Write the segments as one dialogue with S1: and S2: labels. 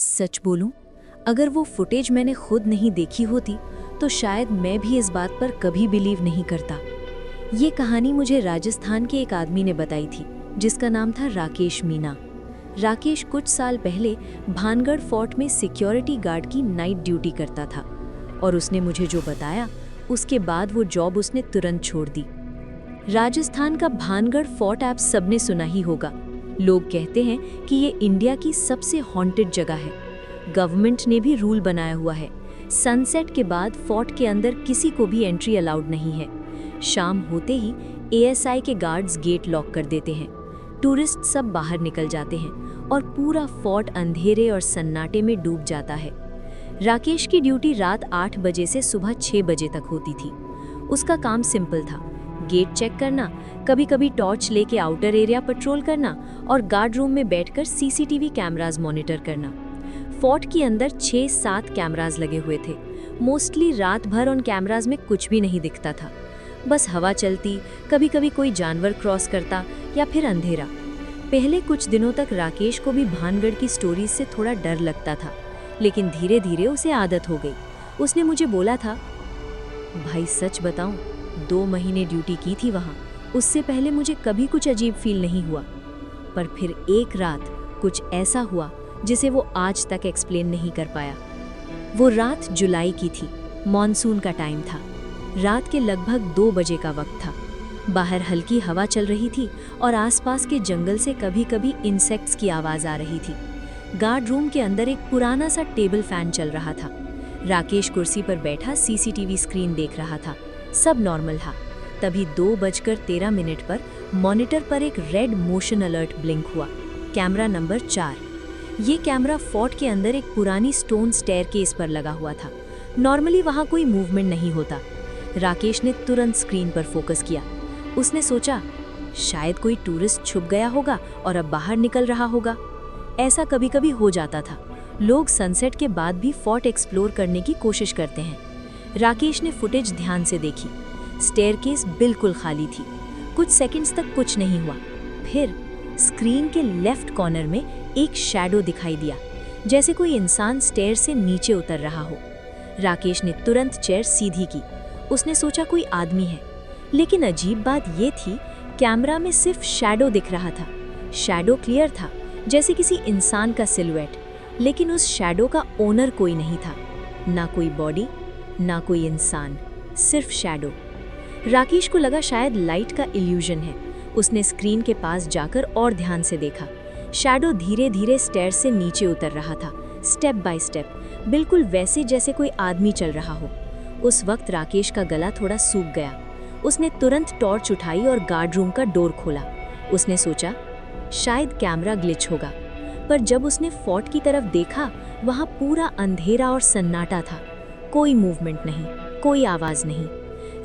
S1: सच बोलूं, अगर वो फुटेज मैंने खुद नहीं देखी होती तो शायद मैं भी इस बात पर कभी बिलीव नहीं करता। ये कहानी मुझे राजस्थान के एक आदमी ने बताई थी जिसका नाम था राकेश मीना। राकेश कुछ साल पहले भानगढ़ फोर्ट में सिक्योरिटी गार्ड की नाइट ड्यूटी करता था और उसने मुझे जो बताया उसके बाद वो जॉब उसने तुरंत छोड़ दी। राजस्थान का भानगढ़ फोर्ट आप सबने सुना ही होगा। लोग कहते हैं कि ये इंडिया की सबसे हॉन्टेड जगह है। गवर्नमेंट ने भी रूल बनाया हुआ है, सनसेट के बाद फोर्ट के अंदर किसी को भी एंट्री अलाउड नहीं है। शाम होते ही एएसआई के गार्ड्स गेट लॉक कर देते हैं। टूरिस्ट सब बाहर निकल जाते हैं और पूरा फोर्ट अंधेरे और सन्नाटे में डूब जाता है। राकेश की ड्यूटी रात 8 बजे से सुबह 6 बजे तक होती थी। उसका काम सिंपल था, गेट चेक करना, कभी कभी टॉर्च लेके आउटर एरिया पेट्रोल करना और गार्ड रूम में बैठकर सीसीटीवी कैमरास मॉनिटर करना। फोर्ट के अंदर 6-7 कैमरास लगे हुए थे। मोस्टली रात भर उन कैमरास में कुछ भी नहीं दिखता था, बस हवा चलती, कभी कभी कोई जानवर क्रॉस करता या फिर अंधेरा। पहले कुछ दिनों तक राकेश को भी भानगढ़ की स्टोरीज से थोड़ा डर लगता था, लेकिन धीरे धीरे उसे आदत हो गई। उसने मुझे बोला था, भाई सच बताऊं, 2 महीने ड्यूटी की थी वहाँ। उससे पहले मुझे कभी कुछ अजीब फील नहीं हुआ, पर फिर एक रात कुछ ऐसा हुआ जिसे वो आज तक एक्सप्लेन नहीं कर पाया। वो रात जुलाई की थी, मॉनसून का टाइम था। रात के लगभग 2 बजे का वक्त था। बाहर हल्की हवा चल रही थी और आसपास के जंगल से कभी कभी इंसेक्ट्स की आवाज़ आ रही थी। गार्ड रूम के अंदर एक पुराना सा टेबल फैन चल रहा था। राकेश कुर्सी पर बैठा सीसीटीवी स्क्रीन देख रहा था। सब नॉर्मल था। तभी 2:13 पर मॉनिटर पर एक रेड मोशन अलर्ट ब्लिंक हुआ। Camera number 4। ये कैमरा फोर्ट के अंदर एक पुरानी स्टोन स्टेयरकेस पर लगा हुआ था। नॉर्मली वहाँ कोई मूवमेंट नहीं होता। राकेश ने तुरंत स्क्रीन पर फोकस किया। उसने सोचा, शायद कोई टूरिस्ट छुप गया होगा और अब बाहर निकल रहा होगा। ऐसा कभी कभी हो जाता था। लोग सनसेट के बाद भी फोर्ट एक्सप्लोर करने की कोशिश करते हैं। राकेश ने फुटेज ध्यान से देखी। स्टेयरकेस बिल्कुल खाली थी। कुछ सेकंड्स तक कुछ नहीं हुआ। फिर स्क्रीन के लेफ्ट कॉर्नर में एक शैडो दिखाई दिया, जैसे कोई इंसान स्टेयर से नीचे उतर रहा हो। राकेश ने तुरंत चेयर सीधी की। उसने सोचा कोई आदमी है, लेकिन अजीब बात ये थी, कैमरा में सिर्फ शैडो दिख रहा था। शैडो क्लियर था, जैसे किसी इंसान का सिलुएट, लेकिन उस शैडो का ओनर कोई नहीं था। ना कोई बॉडी, ना कोई इंसान, सिर्फ शैडो। राकेश को लगा शायद लाइट का इल्यूजन है। उसने स्क्रीन के पास जाकर और ध्यान से देखा। शैडो धीरे धीरे स्टेयर से नीचे उतर रहा था, स्टेप बाय स्टेप, बिल्कुल वैसे जैसे कोई आदमी चल रहा हो। उस वक्त राकेश का गला थोड़ा सूख गया। उसने तुरंत टॉर्च उठाई और गार्ड रूम का डोर खोला। उसने सोचा, शायद कैमरा ग्लिच होगा, पर जब उसने फोर्ट की तरफ देखा, वहाँ पूरा अंधेरा और सन्नाटा था। कोई मूवमेंट नहीं, कोई आवाज़ नहीं।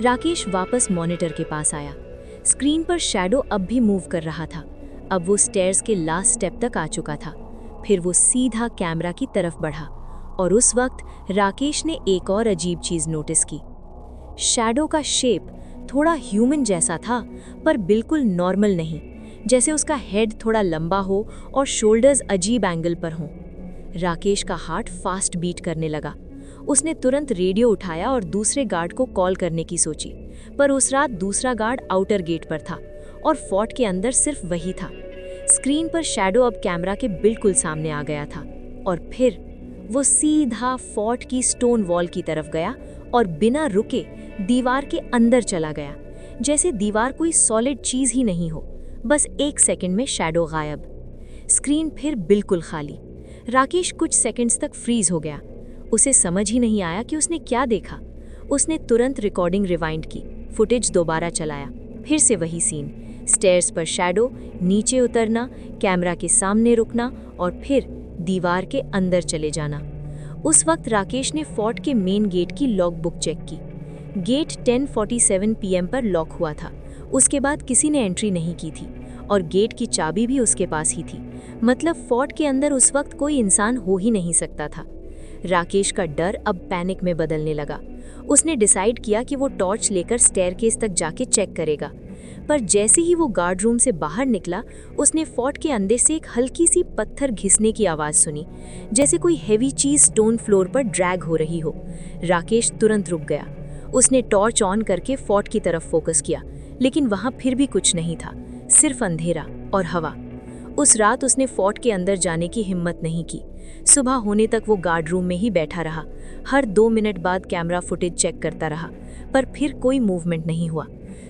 S1: राकेश वापस मॉनिटर के पास आया। स्क्रीन पर शैडो अब भी मूव कर रहा था। अब वो स्टेयर्स के लास्ट स्टेप तक आ चुका था। फिर वो सीधा कैमरा की तरफ बढ़ा और उस वक्त राकेश ने एक और अजीब चीज़ नोटिस की। शैडो का शेप थोड़ा ह्यूमन जैसा था, पर बिल्कुल नॉर्मल नहीं, जैसे उसका हेड थोड़ा लंबा हो और शोल्डर्स अजीब एंगल पर हों। राकेश का हार्ट फास्ट बीट करने लगा। उसने तुरंत रेडियो उठाया और दूसरे गार्ड को कॉल करने की सोची, पर उस रात दूसरा गार्ड आउटर गेट पर था और फोर्ट के अंदर सिर्फ वही था। स्क्रीन पर शैडो अब कैमरा के बिल्कुल सामने आ गया था और फिर वो सीधा फोर्ट की स्टोन वॉल की तरफ गया और बिना रुके दीवार के अंदर चला गया, जैसे दीवार कोई सॉलिड चीज़ ही नहीं हो। बस 1 सेकंड में शैडो गायब। स्क्रीन फिर बिल्कुल खाली। राकेश कुछ सेकंड्स तक फ्रीज हो गया। उसे समझ ही नहीं आया कि उसने क्या देखा। उसने तुरंत रिकॉर्डिंग रिवाइंड की, फुटेज दोबारा चलाया। फिर से वही सीन, स्टेयर्स पर शैडो, नीचे उतरना, कैमरा के सामने रुकना और फिर दीवार के अंदर चले जाना। उस वक्त राकेश ने फोर्ट के मेन गेट की लॉग बुक चेक की। गेट 10:47 PM पर लॉक हुआ था। उसके बाद किसी ने एंट्री नहीं की थी और गेट की चाबी भी उसके पास ही थी। मतलब फोर्ट के अंदर उस वक्त कोई इंसान हो ही नहीं सकता था। राकेश का डर अब पैनिक में बदलने लगा। उसने डिसाइड किया कि वो टॉर्च लेकर स्टेयरकेस तक जाके चेक करेगा। पर जैसे ही वो गार्ड रूम से बाहर निकला, उसने फोर्ट के अंदर से एक हल्की सी पत्थर घिसने की आवाज़ सुनी, जैसे कोई हेवी चीज स्टोन फ्लोर पर ड्रैग हो रही हो। राकेश तुरंत रुक गया। उसने टॉर्च ऑन करके फोर्ट की तरफ फोकस किया, लेकिन वहाँ फिर भी कुछ नहीं था, सिर्फ अंधेरा और हवा। उस रात उसने फोर्ट के अंदर जाने की हिम्मत नहीं की। सुबह होने तक वो गार्ड रूम में ही बैठा रहा। हर 2 मिनट बाद कैमरा फुटेज चेक करता रहा, पर फिर कोई मूवमेंट नहीं हुआ।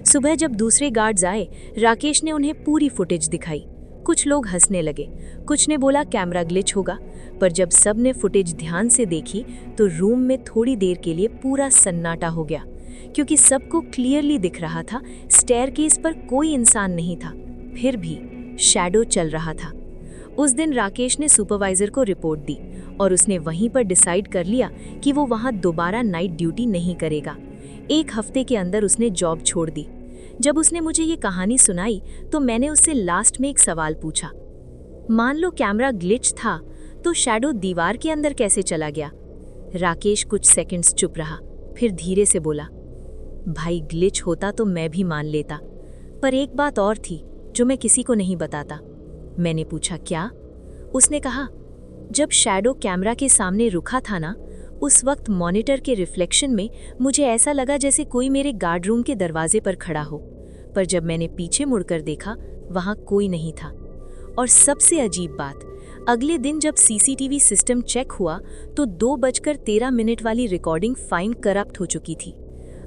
S1: सुबह जब दूसरे गार्ड्स आए, राकेश ने उन्हें पूरी फुटेज दिखाई। कुछ लोग हंसने लगे, कुछ ने बोला कैमरा ग्लिच होगा, पर जब सब ने फुटेज ध्यान से देखी तो रूम में थोड़ी देर के लिए पूरा सन्नाटा हो गया, क्योंकि सबको क्लियरली दिख रहा था स्टेयरकेस पर कोई इंसान नहीं था, फिर भी शैडो चल रहा था। उस दिन राकेश ने सुपरवाइजर को रिपोर्ट दी और उसने वहीं पर डिसाइड कर लिया कि वो वहां दोबारा नाइट ड्यूटी नहीं करेगा। 1 हफ्ते के अंदर उसने जॉब छोड़ दी। जब उसने मुझे ये कहानी सुनाई तो मैंने उससे लास्ट में एक सवाल पूछा, मान लो कैमरा ग्लिच था तो शैडो दीवार के अंदर कैसे चला गया? राकेश कुछ सेकंड्स चुप रहा, फिर धीरे से बोला, भाई ग्लिच होता तो मैं भी मान लेता, पर एक बात और थी जो मैं किसी को नहीं बताता। मैंने पूछा क्या? उसने कहा, जब शैडो कैमरा के सामने रुका था ना, उस वक्त मॉनिटर के रिफ्लेक्शन में मुझे ऐसा लगा जैसे कोई मेरे गार्ड रूम के दरवाजे पर खड़ा हो, पर जब मैंने पीछे मुड़कर देखा वहां कोई नहीं था। और सबसे अजीब बात, अगले दिन जब सीसीटीवी सिस्टम चेक हुआ तो 2:13 वाली रिकॉर्डिंग फाइन करप्ट हो चुकी थी।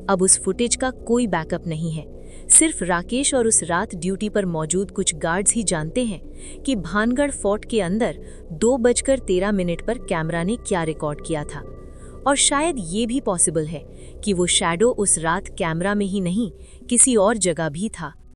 S1: अब उस फुटेज का कोई बैकअप नहीं है। सिर्फ राकेश और उस रात ड्यूटी पर मौजूद कुछ गार्ड्स ही जानते हैं कि भानगढ़ फोर्ट के अंदर 2:13 पर कैमरा ने क्या रिकॉर्ड किया था। और शायद ये भी पॉसिबल है कि वो शैडो उस रात कैमरा में ही नहीं, किसी और जगह भी था।